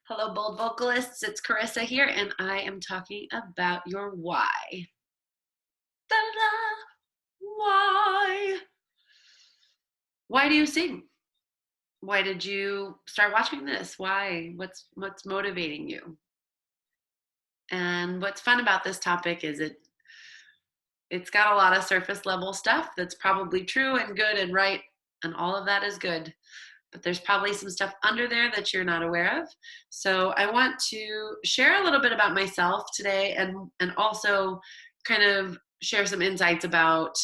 Hello, bold vocalists. It's Carissa here, and I am talking about your why. Da-da-da. Why? Why do you sing? Why did you start watching this? Why? What's motivating you? And what's fun about this topic is it's got a lot of surface level stuff that's probably true and good and right, and all of that is good. But there's probably some stuff under there that you're not aware of. So I want to share a little bit about myself today and also kind of share some insights about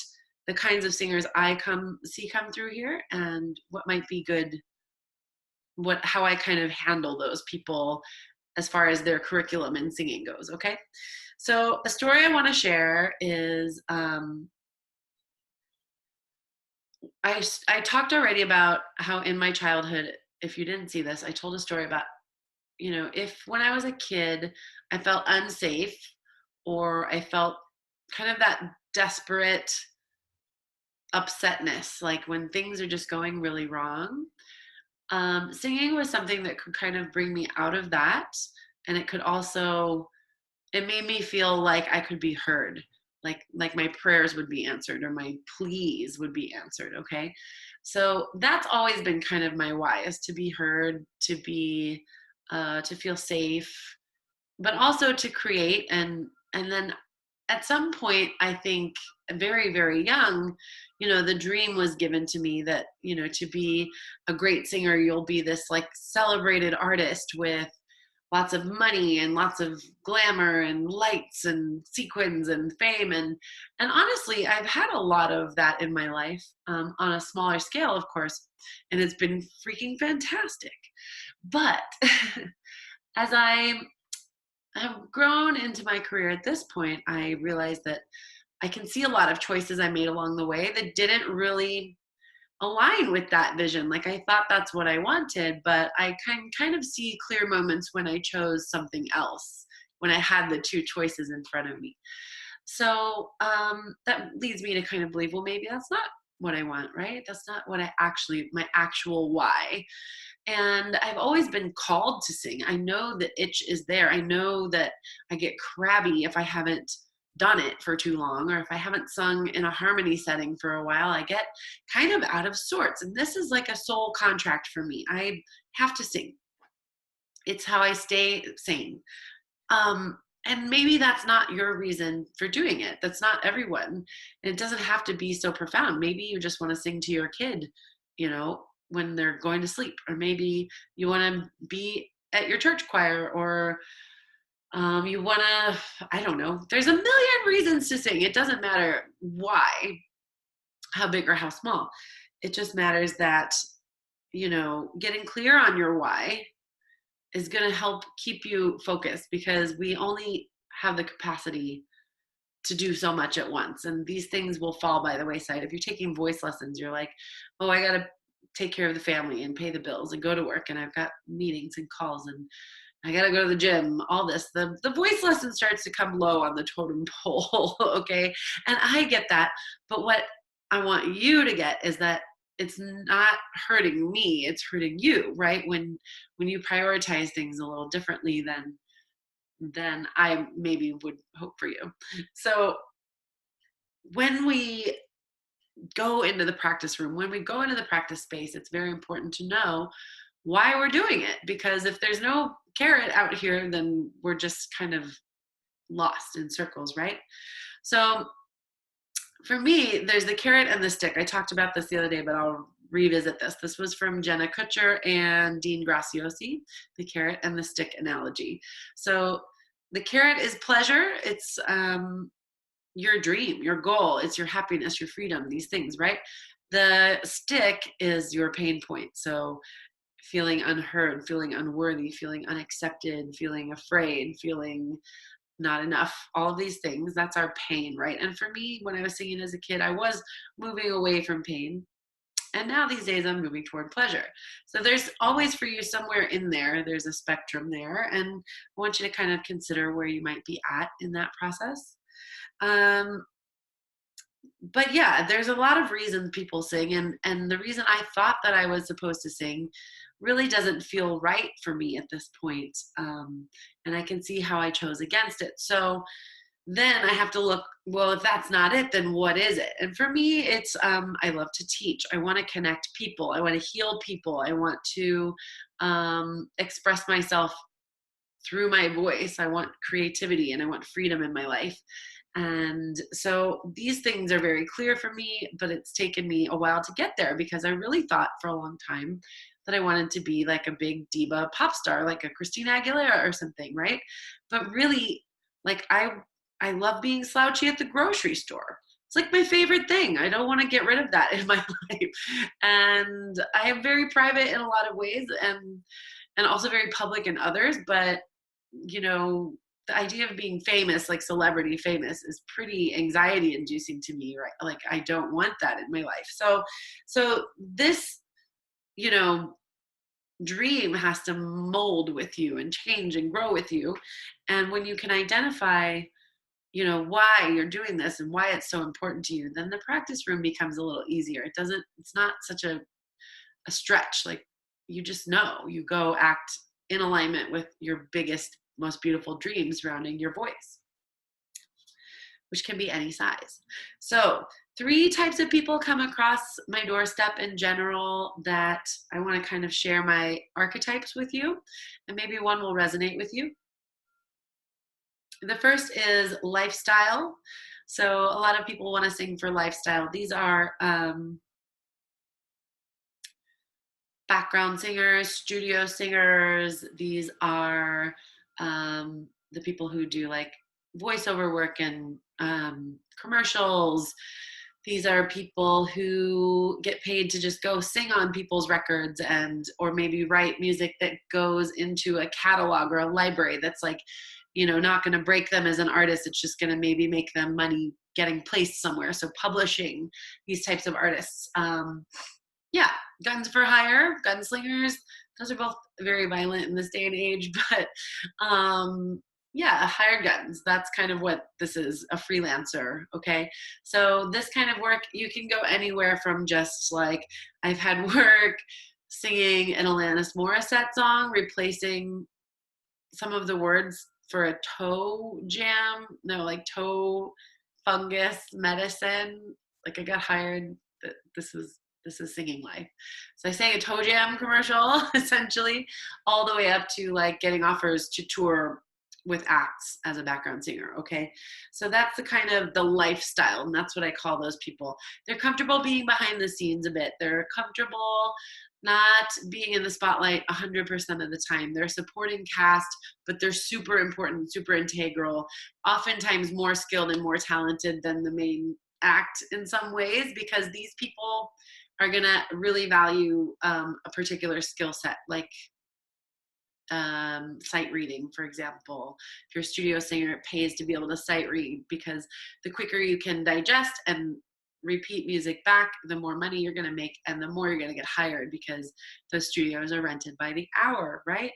the kinds of singers I come through here and what might be good, how I kind of handle those people as far as their curriculum in singing goes. Okay. So a story I want to share is I talked already about how in my childhood, if you didn't see this, I told a story about, if when I was a kid, I felt unsafe or I felt kind of that desperate upsetness, like when things are just going really wrong. Singing was something that could kind of bring me out of that. And it could also, it made me feel like I could be heard, like my prayers would be answered or my pleas would be answered. Okay, so that's always been kind of my why, is to be heard, to feel safe, but also to create. And then at some point, I think very, very young, the dream was given to me that, to be a great singer, you'll be this like celebrated artist with lots of money and lots of glamour and lights and sequins and fame. And honestly, I've had a lot of that in my life, on a smaller scale, of course, and it's been freaking fantastic. But as I have grown into my career at this point, I realized that I can see a lot of choices I made along the way that didn't really align with that vision. Like I thought that's what I wanted, but I can kind of see clear moments when I chose something else, when I had the two choices in front of me. So that leads me to kind of believe, well, maybe that's not what I want, right? That's not what my actual why. And I've always been called to sing. I know the itch is there. I know that I get crabby if I haven't done it for too long, or if I haven't sung in a harmony setting for a while, I get kind of out of sorts. And this is like a soul contract for me. I have to sing. It's how I stay sane. Um, and maybe that's not your reason for doing it. That's not everyone. And it doesn't have to be so profound. Maybe you just want to sing to your kid, when they're going to sleep, or maybe you want to be at your church choir, or you want to, I don't know. There's a million reasons to sing. It doesn't matter why, how big or how small. It just matters that, getting clear on your why is going to help keep you focused, because we only have the capacity to do so much at once. And these things will fall by the wayside. If you're taking voice lessons, you're like, oh, I got to take care of the family and pay the bills and go to work. And I've got meetings and calls and I got to go to the gym, all this. The voice lesson starts to come low on the totem pole. Okay. And I get that. But what I want you to get is that it's not hurting me, it's hurting you, right? When you prioritize things a little differently than I maybe would hope for you. So when we go into the practice room, when we go into the practice space, it's very important to know why we're doing it. Because if there's no carrot out here, then we're just kind of lost in circles, right? So for me, there's the carrot and the stick. I talked about this the other day, but I'll revisit this. This was from Jenna Kutcher and Dean Graciosi, the carrot and the stick analogy. So the carrot is pleasure. It's your dream, your goal. It's your happiness, your freedom, these things, right? The stick is your pain point. So feeling unheard, feeling unworthy, feeling unaccepted, feeling afraid, feeling not enough, all of these things, that's our pain, right? And for me, when I was singing as a kid, I was moving away from pain. And now these days I'm moving toward pleasure. So there's always for you somewhere in there, there's a spectrum there. And I want you to kind of consider where you might be at in that process. Um, but yeah, there's a lot of reasons people sing. And the reason I thought that I was supposed to sing really doesn't feel right for me at this point. And I can see how I chose against it. So then I have to look, well, if that's not it, then what is it? And for me, it's I love to teach. I want to connect people. I want to heal people. I want to express myself through my voice. I want creativity and I want freedom in my life. And so these things are very clear for me, but it's taken me a while to get there because I really thought for a long time that I wanted to be like a big diva pop star, like a Christina Aguilera or something, right? But really, like I love being slouchy at the grocery store. It's like my favorite thing. I don't want to get rid of that in my life. And I am very private in a lot of ways and also very public in others, but you know, the idea of being famous, like celebrity famous, is pretty anxiety inducing to me, right? Like I don't want that in my life. So this, you know, dream has to mold with you and change and grow with you. And when you can identify, you know, why you're doing this and why it's so important to you, then the practice room becomes a little easier. It's not such a stretch. Like you just know, you go act in alignment with your biggest, most beautiful dreams surrounding your voice, which can be any size. So 3 types of people come across my doorstep in general that I want to kind of share my archetypes with you, and maybe one will resonate with you. The first is lifestyle. So a lot of people want to sing for lifestyle. These are background singers, studio singers. These are the people who do like voiceover work and commercials. These are people who get paid to just go sing on people's records and or maybe write music that goes into a catalog or a library that's like, you know, not going to break them as an artist. It's just going to maybe make them money getting placed somewhere. So publishing these types of artists. Yeah, guns for hire, gunslingers. Those are both very violent in this day and age, but yeah, hired guns. That's kind of what this is, a freelancer. Okay. So this kind of work, you can go anywhere from just like, I've had work singing an Alanis Morissette song, replacing some of the words for a toe jam. No, like toe fungus medicine. Like I got hired. This is singing life. So I sang a toe jam commercial essentially, all the way up to like getting offers to tour with acts as a background singer. Okay. So that's the kind of the lifestyle. And that's what I call those people. They're comfortable being behind the scenes a bit. They're comfortable not being in the spotlight 100% of the time. They're supporting cast, but they're super important, super integral, oftentimes more skilled and more talented than the main act in some ways, because these people are going to really value a particular skill set, like sight reading, for example. If you're a studio singer, it pays to be able to sight read because the quicker you can digest and repeat music back, the more money you're going to make and the more you're going to get hired because those studios are rented by the hour, right?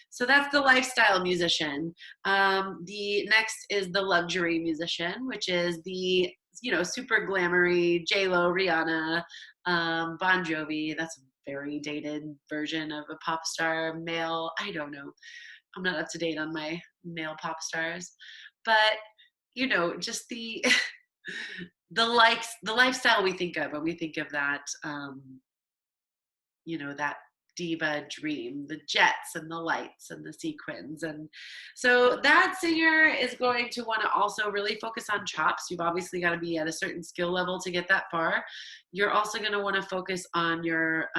So that's the lifestyle musician. The next is the luxury musician, which is the, you know, super glamoury J-Lo, Rihanna, Bon Jovi. That's a very dated version of a pop star male. I don't know. I'm not up to date on my male pop stars, but you know, just the the lifestyle we think of when we think of that, you know, that diva dream, the jets and the lights and the sequins. And so that singer is going to want to also really focus on chops. You've obviously got to be at a certain skill level to get that far. You're also going to want to focus on your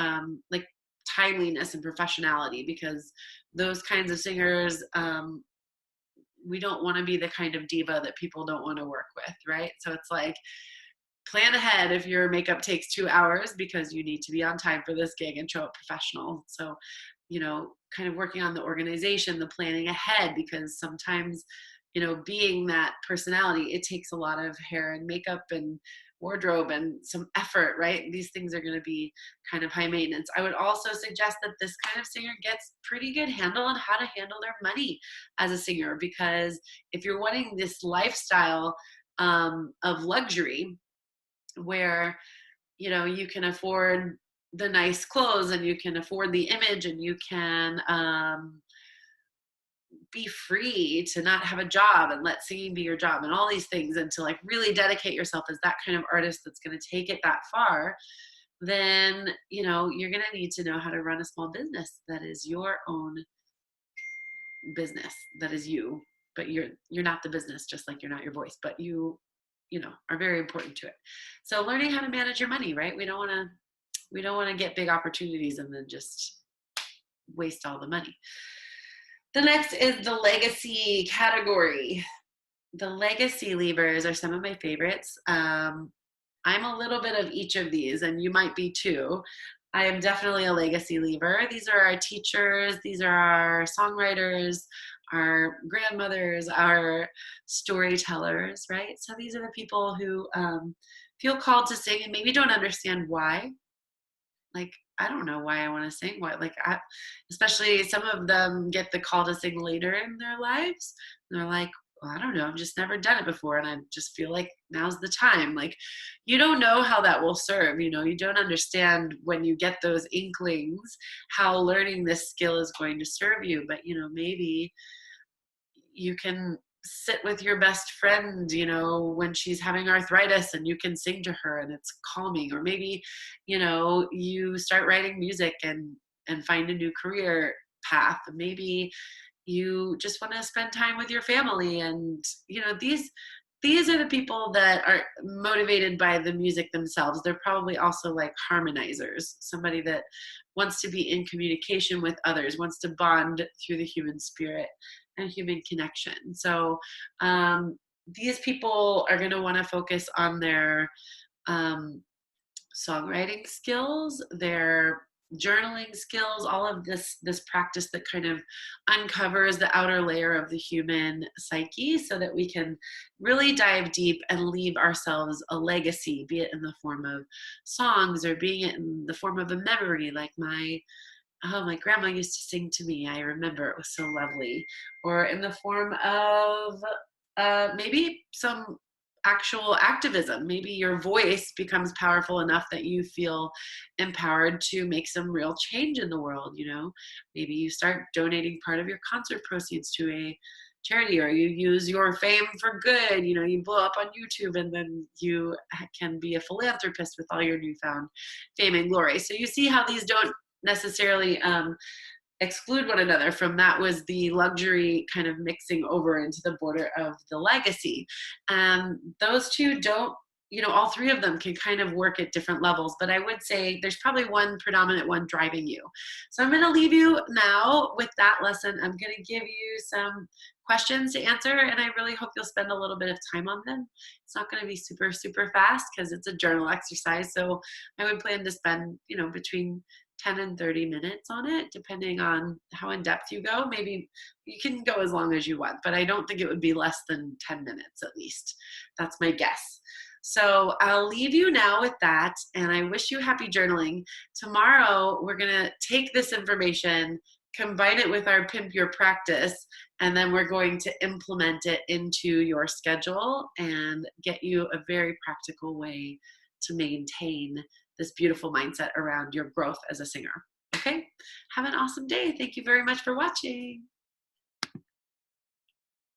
like timeliness and professionality, because those kinds of singers, we don't want to be the kind of diva that people don't want to work with, right? So it's like, plan ahead if your makeup takes 2 hours because you need to be on time for this gig and show up professional. So, you know, kind of working on the organization, the planning ahead, because sometimes, you know, being that personality, it takes a lot of hair and makeup and wardrobe and some effort, right? These things are going to be kind of high maintenance. I would also suggest that this kind of singer gets pretty good handle on how to handle their money as a singer, because if you're wanting this lifestyle of luxury, where, you know, you can afford the nice clothes, and you can afford the image, and you can be free to not have a job and let singing be your job and all these things, and to like really dedicate yourself as that kind of artist that's going to take it that far, then you're going to need to know how to run a small business that is your own business, that is you, but you're not the business, just like you're not your voice, but you are very important to it. So learning how to manage your money, right? We don't want to get big opportunities and then just waste all the money. The next is the legacy category. The legacy levers are some of my favorites. I'm a little bit of each of these, and you might be too. I am definitely a legacy lever. These are our teachers, these are our songwriters, our grandmothers, our storytellers, right? So these are the people who feel called to sing and maybe don't understand why. Like, I don't know why I want to sing. Especially some of them get the call to sing later in their lives. And they're like, well, I don't know. I've just never done it before. And I just feel like now's the time. Like, you don't know how that will serve. You don't understand when you get those inklings, how learning this skill is going to serve you. But, maybe you can sit with your best friend, when she's having arthritis, and you can sing to her and it's calming. Or maybe, you start writing music and find a new career path. Maybe you just want to spend time with your family, and these are the people that are motivated by the music themselves. They're probably also like harmonizers, somebody that wants to be in communication with others, wants to bond through the human spirit and human connection. So these people are going to want to focus on their songwriting skills, their journaling skills, all of this practice that kind of uncovers the outer layer of the human psyche, so that we can really dive deep and leave ourselves a legacy, be it in the form of songs or being it in the form of a memory, like my grandma used to sing to me. I remember it was so lovely. Or in the form of maybe some actual activism. Maybe your voice becomes powerful enough that you feel empowered to make some real change in the world. Maybe you start donating part of your concert proceeds to a charity, or you use your fame for good. You blow up on YouTube, and then you can be a philanthropist with all your newfound fame and glory. So you see how these don't necessarily exclude one another. From that was the luxury kind of mixing over into the border of the legacy. Those two don't, all three of them can kind of work at different levels, but I would say there's probably one predominant one driving you. So I'm going to leave you now with that lesson. I'm going to give you some questions to answer, and I really hope you'll spend a little bit of time on them. It's not going to be super, super fast because it's a journal exercise. So I would plan to spend, between 10 and 30 minutes on it, depending on how in depth you go. Maybe you can go as long as you want, but I don't think it would be less than 10 minutes at least. That's my guess. So I'll leave you now with that, and I wish you happy journaling. Tomorrow, we're going to take this information, combine it with our Pimp Your Practice, and then we're going to implement it into your schedule and get you a very practical way to maintain this beautiful mindset around your growth as a singer. Okay? Have an awesome day. Thank you very much for watching.